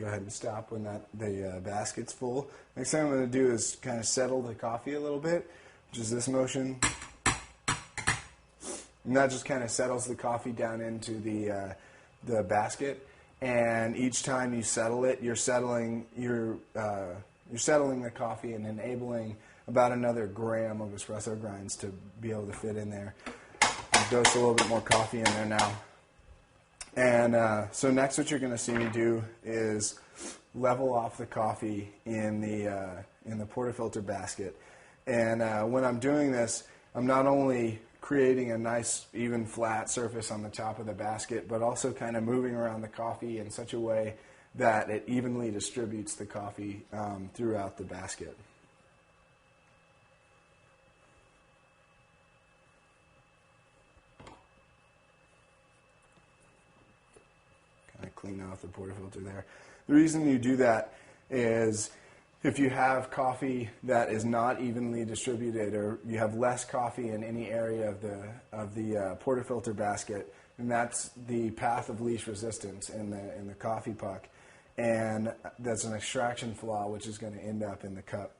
go ahead and stop when the basket's full. Next thing I'm going to do is kind of settle the coffee a little bit, which is this motion. And that just kind of settles the coffee down into the basket. And each time you settle it, you're settling the coffee and enabling about another gram of espresso grinds to be able to fit in there. Dose a little bit more coffee in there now. And so next what you're going to see me do is level off the coffee in the portafilter basket. And when I'm doing this, I'm not only creating a nice even flat surface on the top of the basket, but also kind of moving around the coffee in such a way that it evenly distributes the coffee throughout the basket. Clean off the portafilter there. The reason you do that is if you have coffee that is not evenly distributed, or you have less coffee in any area of the portafilter basket, and that's the path of least resistance in the coffee puck, and that's an extraction flaw which is going to end up in the cup.